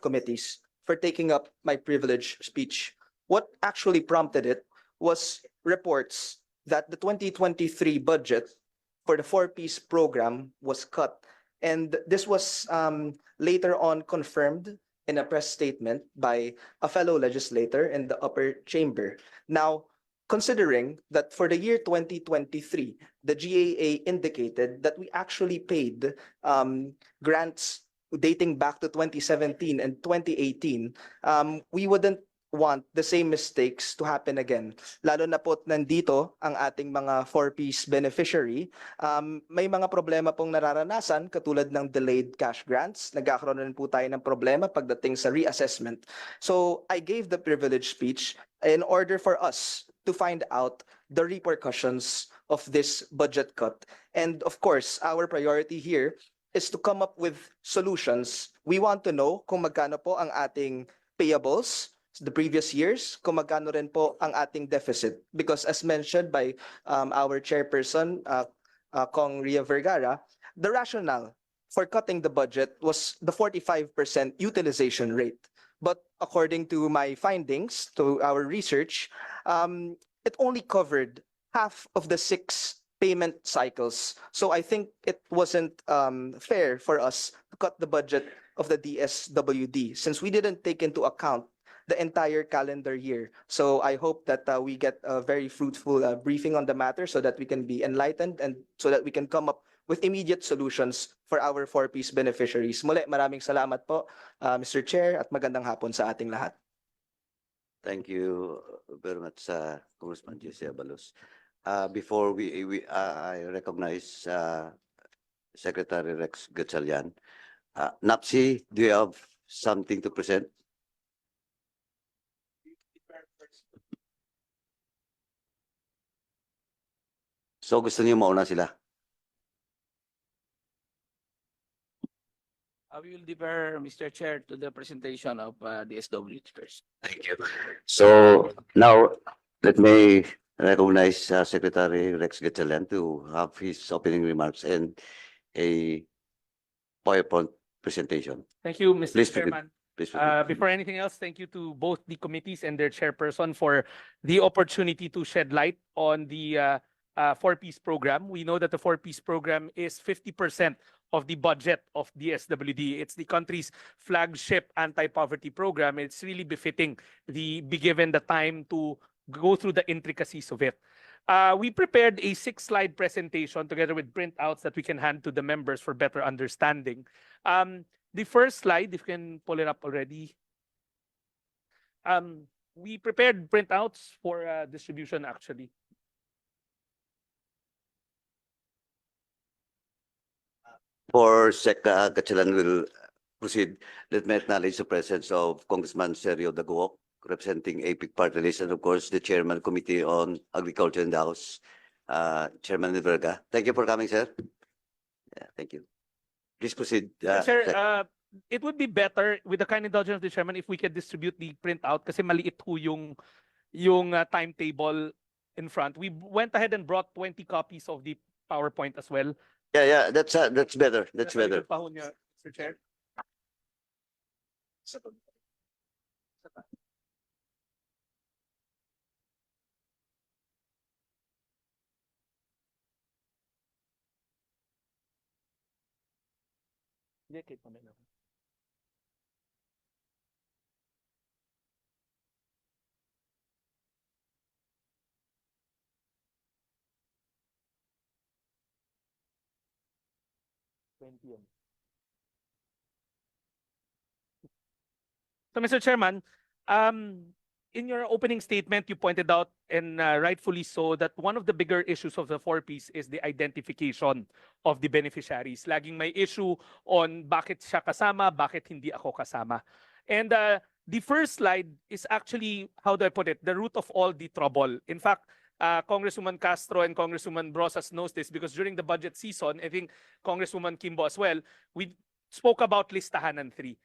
committees for taking up my privileged speech. What actually prompted it was reports that the 2023 budget for the four-piece program was cut. And this was later on confirmed in a press statement by a fellow legislator in the upper chamber. Now, considering that for the year 2023, the GAA indicated that we actually paid grants dating back to 2017 and 2018, we wouldn't want the same mistakes to happen again. Lalo na po nandito ang ating mga four-piece beneficiary, may mga problema pong nararanasan katulad ng delayed cash grants. Nagkakaroon rin po tayo ng problema pagdating sa reassessment. So I gave the privilege speech in order for us to find out the repercussions of this budget cut. And of course, our priority here is to come up with solutions. We want to know kung magkano po ang ating payables the previous years, kung magkano rin po ang ating deficit. Because as mentioned by our chairperson, Kong Ria Vergara, the rationale for cutting the budget was the 45% utilization rate. But according to my findings, to our research, it only covered half of the 6 payment cycles. So I think it wasn't fair for us to cut the budget of the DSWD since we didn't take into account the entire calendar year. So I hope that we get a very fruitful briefing on the matter so that we can be enlightened and so that we can come up with immediate solutions for our four-piece beneficiaries. Muli, maraming salamat po, Mr. Chair, at magandang hapon sa ating lahat. Thank you very much, Congressman Jesse Abalos. Before I recognize Secretary Rex Gatchalian. Napsi, do you have something to present? So gusto niyo mauna sila? We will defer, Mr. Chair, to the presentation of the SWD first. Thank you. So now let me recognize Secretary Rex Gatchalian to have his opening remarks and a PowerPoint presentation. Thank you, Mr. Please Chairman. Please Before anything else, thank you to both the committees and their chairperson for the opportunity to shed light on the four-piece program. We know that the four-piece program is 50% of the budget of DSWD. It's the country's flagship anti-poverty program. It's really befitting be given the time to go through the intricacies of it. We prepared a 6-slide presentation together with printouts that we can hand to the members for better understanding. The first slide, if you can pull it up already. We prepared printouts for distribution actually. For Sec Gatchalian will proceed, let me acknowledge the presence of Congressman Sergio Daguoc, representing APIC Party List, and of course the Chairman Committee on Agriculture in the House, Chairman Verga. Thank you for coming, sir. Yeah, thank you. Please proceed. Sir, it would be better with the kind indulgence of the Chairman if we could distribute the printout kasi maliit ho yung timetable in front. We went ahead and brought 20 copies of the PowerPoint as well. Yeah, that's better. That's better. Mr. Chair. So, Mr. Chairman, in your opening statement, you pointed out, and rightfully so, that one of the bigger issues of the four-piece is the identification of the beneficiaries. Laging may issue on bakit siya kasama, bakit hindi ako kasama. And the first slide is actually, how do I put it, the root of all the trouble. In fact, Congresswoman Castro and Congresswoman Brosas knows this because during the budget season, I think Congresswoman Kimbo as well, we spoke about listahanan 3.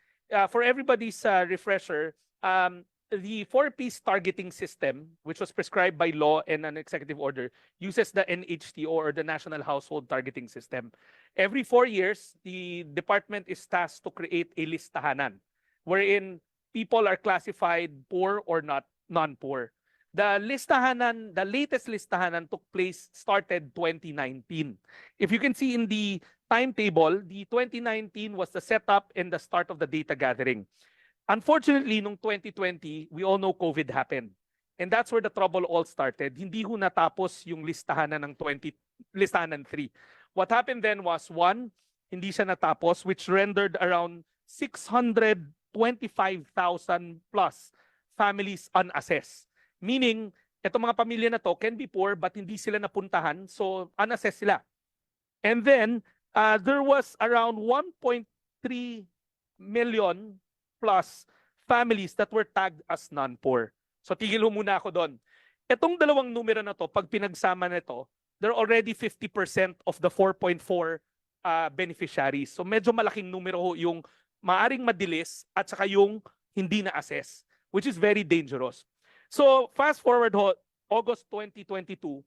For everybody's refresher, the four-piece targeting system, which was prescribed by law and an executive order, uses the NHTO or the National Household Targeting System. Every 4 years, the department is tasked to create a listahanan. wherein people are classified poor or not non-poor. The latest listahanan took place started 2019. If you can see in the timetable, the 2019 was the setup and the start of the data gathering. Unfortunately, nung 2020, we all know COVID happened. And that's where the trouble all started. Hindi ho natapos yung listahanan ng listahanan 3. What happened then was, one, hindi siya natapos, which rendered around 625,000 plus families unassessed. Meaning, itong mga pamilya na to can be poor but hindi sila napuntahan, so unassessed sila. And then, there was around 1.3 million plus families that were tagged as non-poor. So tigil ho muna ako doon. Itong dalawang numero na to, pag pinagsama nito, they're already 50% of the 4.4 beneficiaries. So medyo malaking numero ho yung maaring madilis at saka yung hindi na-assess, which is very dangerous. So fast forward ho, August 2022,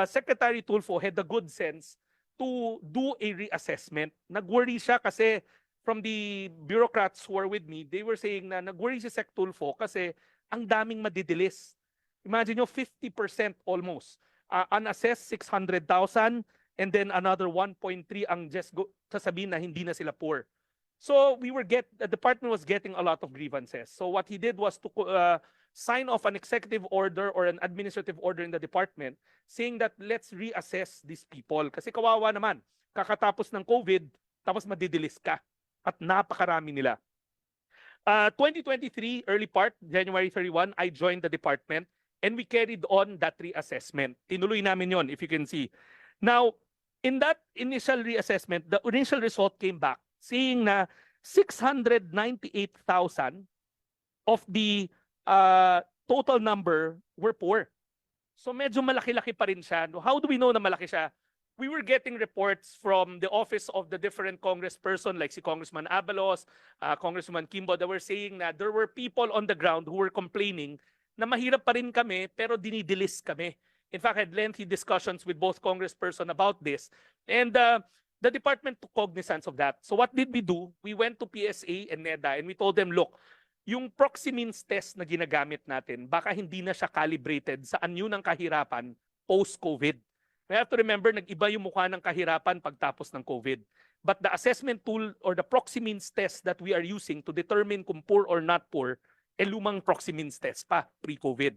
Secretary Tulfo had the good sense to do a reassessment. Nag-worry siya kasi from the bureaucrats who are with me, they were saying na nag-worry si Sec Tulfo kasi ang daming madidilis. Imagine nyo, 50% almost. Unassessed, 600,000, and then another 1.3 ang just sasabihin na hindi na sila poor. So the department was getting a lot of grievances. So what he did was to sign off an executive order or an administrative order in the department saying that let's reassess these people. Kasi kawawa naman, kakatapos ng COVID, tapos madidilis ka. At napakarami nila. 2023, early part, January 31, I joined the department and we carried on that reassessment. Tinuloy namin yon, if you can see. Now, in that initial reassessment, the initial result came back saying na 698,000 of the total number were poor. So medyo malaki-laki pa rin siya. How do we know na malaki siya? We were getting reports from the office of the different congressperson like si Congressman Abalos, Congressman Kimbo, that were saying na there were people on the ground who were complaining na mahirap pa rin kami pero dinidilis kami. In fact, I had lengthy discussions with both congressperson about this. And the department took cognizance of that. So what did we do? We went to PSA and NEDA and we told them, look, yung proxy means test na ginagamit natin, baka hindi na siya calibrated sa anyo ng kahirapan post-COVID. We have to remember, nag-iba yung mukha ng kahirapan pagtapos ng COVID. But the assessment tool or the proxy means test that we are using to determine kung poor or not poor, lumang proxy means test pa, pre-COVID.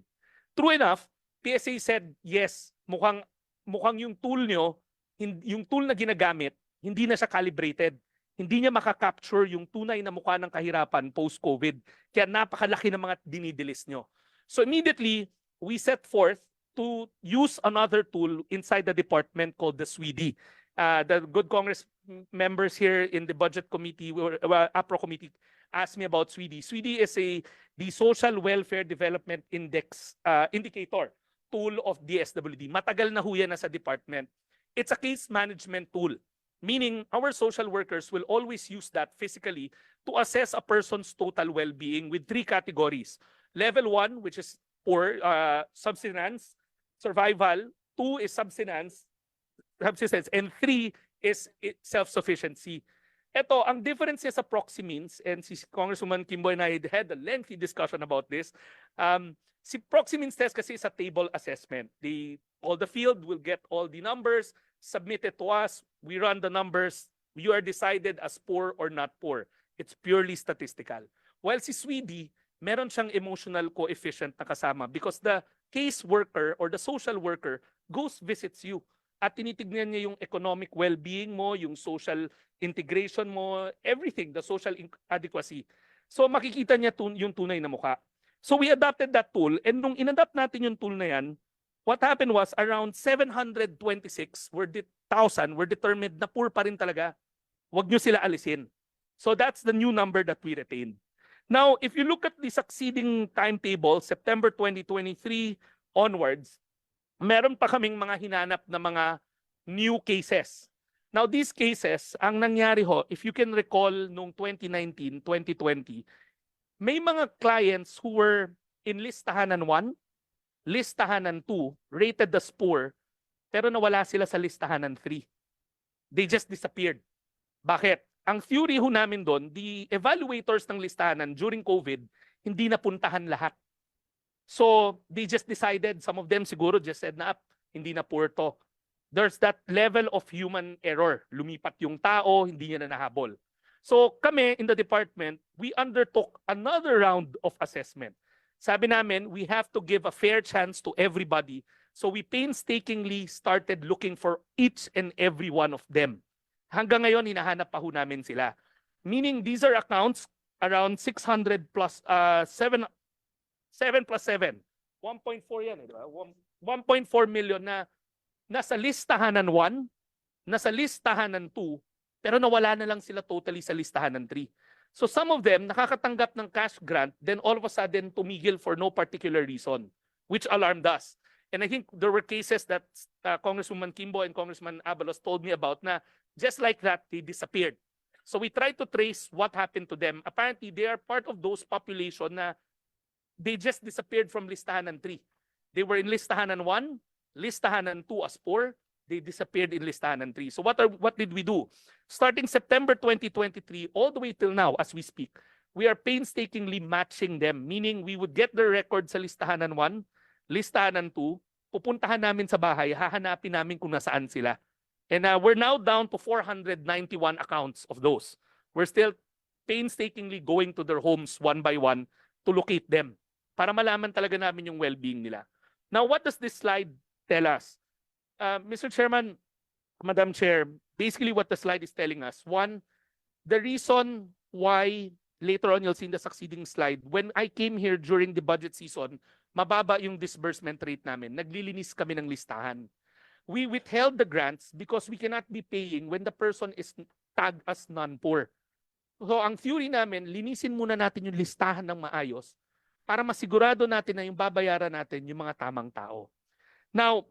True enough, PSA said, yes, mukhang yung tool nyo, yung tool na ginagamit, hindi na siya calibrated. Hindi niya makakapture yung tunay na mukha ng kahirapan post-COVID. Kaya napakalaki ng mga dinidilis nyo. So immediately, we set forth to use another tool inside the department called the SWEDI. The good Congress members here in the budget committee, APRO committee, asked me about SWEDI. SWEDI is the Social Welfare Development Index indicator tool of DSWD. Matagal na ho yan sa department. It's a case management tool, meaning our social workers will always use that physically to assess a person's total well-being with 3 categories. Level 1, which is poor, subsistence, survival, 2 is subsistence, and 3 is self-sufficiency. Ito, ang difference niya sa proxy means, and si Congresswoman Kimbo and I had a lengthy discussion about this. Si proxy means test kasi is a table assessment. All the field will get all the numbers, submit it to us, we run the numbers, you are decided as poor or not poor. It's purely statistical. While si SWEDI, meron siyang emotional coefficient na kasama because the case worker or the social worker goes visits you at tinitignan niya yung economic well-being mo, yung social integration mo, everything, the social adequacy. So makikita niya yung tunay na mukha. So we adopted that tool, and nung inadapt natin yung tool na yan, what happened was around 726,000 were determined na poor pa rin talaga. Huwag nyo sila alisin. So that's the new number that we retained. Now, if you look at the succeeding timetable, September 2023 onwards, meron pa kaming mga hinanap na mga new cases. Now, these cases, ang nangyari ho, if you can recall noong 2019, 2020, may mga clients who were in listahanan 1, listahanan 2, rated as poor, pero nawala sila sa listahanan 3. They just disappeared. Bakit? ang theory ho namin doon, the evaluators ng listahanan during COVID, hindi napuntahan lahat. So they just decided, some of them siguro just said na, hindi na poor to. There's that level of human error. Lumipat yung tao, hindi niya na nahabol. So kami in the department, we undertook another round of assessment. Sabi namin, we have to give a fair chance to everybody. So we painstakingly started looking for each and every one of them. Hanggang ngayon, hinahanap pa ho namin sila. Meaning, these are accounts around 600 plus, 7 plus 7. 1.4 yan, di ba? 1.4 million na nasa listahanan 1, nasa listahanan 2, pero nawala na lang sila totally sa listahanan 3. So some of them nakakatanggap ng cash grant, then all of a sudden tumigil for no particular reason, which alarmed us. And I think there were cases that Congresswoman Kimbo and Congressman Abalos told me about na just like that, they disappeared. So we tried to trace what happened to them. Apparently, they are part of those population na they just disappeared from listahanan 3. They were in listahanan 1, listahanan 2 as poor. They disappeared in listahanan 3. So what did we do? Starting September 2023 all the way till now as we speak, we are painstakingly matching them. Meaning we would get their record sa listahanan 1, listahanan 2, pupuntahan namin sa bahay, hahanapin namin kung nasaan sila. And we're now down to 491 accounts of those. We're still painstakingly going to their homes one by one to locate them para malaman talaga namin yung well-being nila. Now, what does this slide tell us? Mr. Chairman, Madam Chair, basically what the slide is telling us, one, the reason why, later on you'll see in the succeeding slide, when I came here during the budget season, mababa yung disbursement rate namin. Naglilinis kami ng listahan. We withheld the grants because we cannot be paying when the person is tagged as non-poor. So ang theory namin, linisin muna natin yung listahan ng maayos para masigurado natin na yung babayaran natin yung mga tamang tao. Now,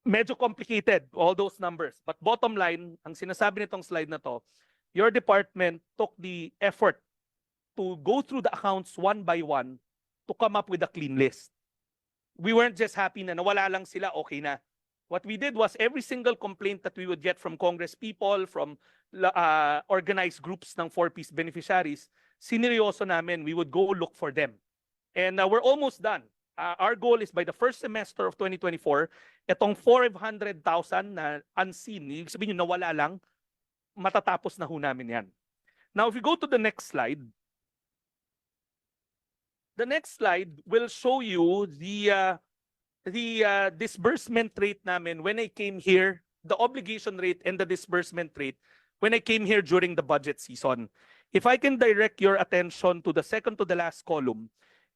medyo complicated, all those numbers. But bottom line, ang sinasabi nitong slide na to, your department took the effort to go through the accounts one by one to come up with a clean list. We weren't just happy na nawala lang sila, okay na. What we did was every single complaint that we would get from Congress people, from organized groups ng 4-piece beneficiaries, sineryoso namin, we would go look for them. And we're almost done. Our goal is by the first semester of 2024, itong 400,000 na unseen, ibig sabihin yung nawala lang, matatapos na ho namin yan. Now, if you go to the next slide will show you the disbursement rate namin when I came here, the obligation rate and the disbursement rate when I came here during the budget season. If I can direct your attention to the second to the last column,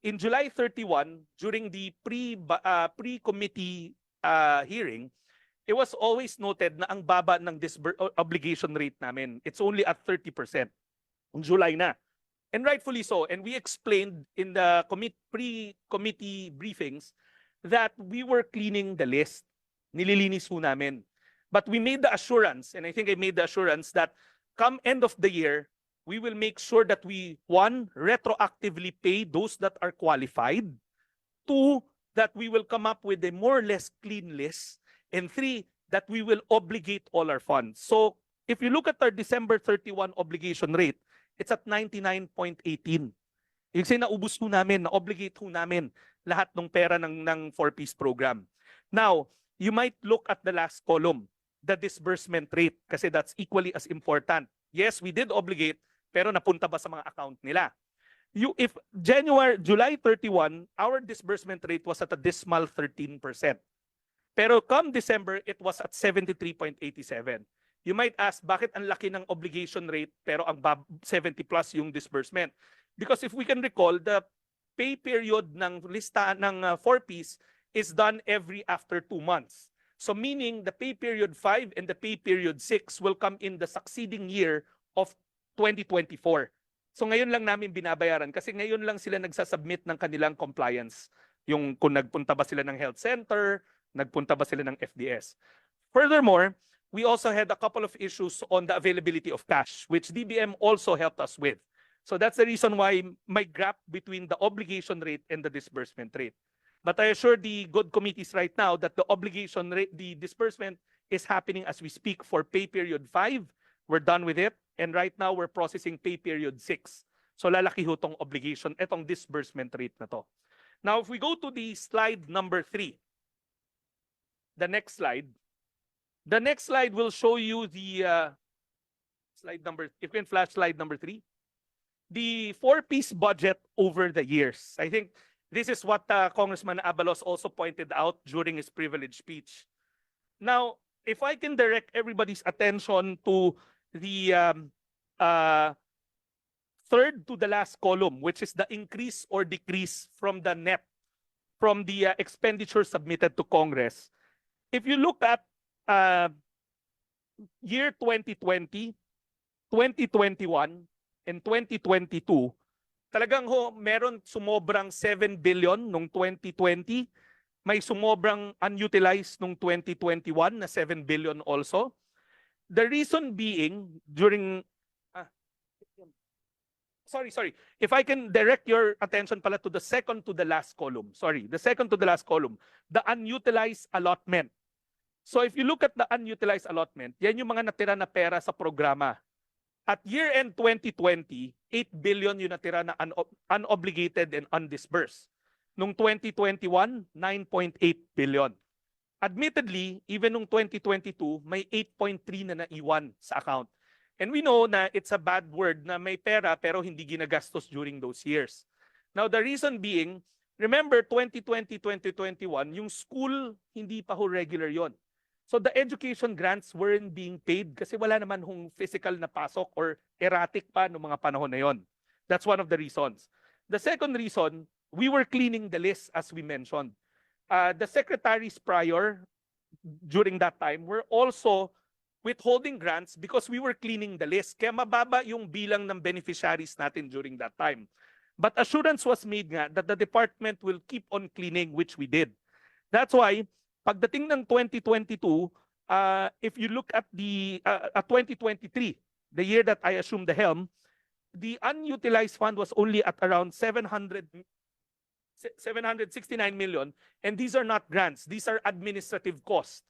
in July 31, during the pre-committee hearing, it was always noted na ang baba ng obligation rate namin. It's only at 30%. In July na. And rightfully so. And we explained in the pre-committee briefings that we were cleaning the list. Nililinis ho namin. But we made the assurance, and I think I made the assurance that come end of the year, we will make sure that we, one, retroactively pay those that are qualified. Two, that we will come up with a more or less clean list. And three, that we will obligate all our funds. So if you look at our December 31 obligation rate, it's at 99.18. Yung naubos ho namin, na-obligate ho namin lahat ng pera ng 4-piece program. Now, you might look at the last column, the disbursement rate, kasi that's equally as important. Yes, we did obligate, pero napunta ba sa mga account nila? If July 31, our disbursement rate was at a dismal 13%. Pero come December, it was at 73.87. You might ask, bakit ang laki ng obligation rate pero ang 70 plus yung disbursement? Because if we can recall, the pay period ng lista ng 4-piece is done every after 2 months. So meaning the pay period 5 and the pay period 6 will come in the succeeding year of 2024. So ngayon lang namin binabayaran kasi ngayon lang sila nagsasubmit ng kanilang compliance. Yung kung nagpunta ba sila ng health center, nagpunta ba sila ng FDS. Furthermore, we also had a couple of issues on the availability of cash, which DBM also helped us with. So that's the reason why my gap between the obligation rate and the disbursement rate. But I assure the good committees right now that the obligation rate, the disbursement is happening as we speak for pay period 5, We're done with it. And right now, we're processing pay period 6. So lalaki ho tong obligation, etong disbursement rate na to. Now, if we go to the slide number 3, the next slide will show you the if you can flash slide number 3, the 4-piece budget over the years. I think this is what Congressman Abalos also pointed out during his privilege speech. Now, if I can direct everybody's attention to the third to the last column, which is the increase or decrease from the net, from the expenditure submitted to Congress. If you look at year 2020, 2021, and 2022, talagang ho, meron sumobrang 7 billion nung 2020, may sumobrang unutilized nung 2021 na 7 billion also. The reason being, during sorry. If I can direct your attention pala to the second to the last column. Sorry, the second to the last column. The unutilized allotment. So if you look at the unutilized allotment, yan yung mga natira na pera sa programa. At year-end 2020, 8 billion yung natira na unobligated and undisbursed. Nung 2021, 9.8 billion. Admittedly, even nung 2022, may 8.3 na naiwan sa account. And we know na it's a bad word na may pera pero hindi ginagastos during those years. Now, the reason being, remember 2020, 2021, yung school, hindi pa ho regular yon. So the education grants weren't being paid kasi wala naman hong physical na pasok or erratic pa noong mga panahon na yon. That's one of the reasons. The second reason, we were cleaning the list as we mentioned. The secretaries prior during that time were also withholding grants because we were cleaning the list. Kaya mababa yung bilang ng beneficiaries natin during that time. But assurance was made nga that the department will keep on cleaning, which we did. That's why, pagdating ng 2022, if you look at the 2023, the year that I assumed the helm, the unutilized fund was only at around 769 million, and these are not grants, these are administrative costs.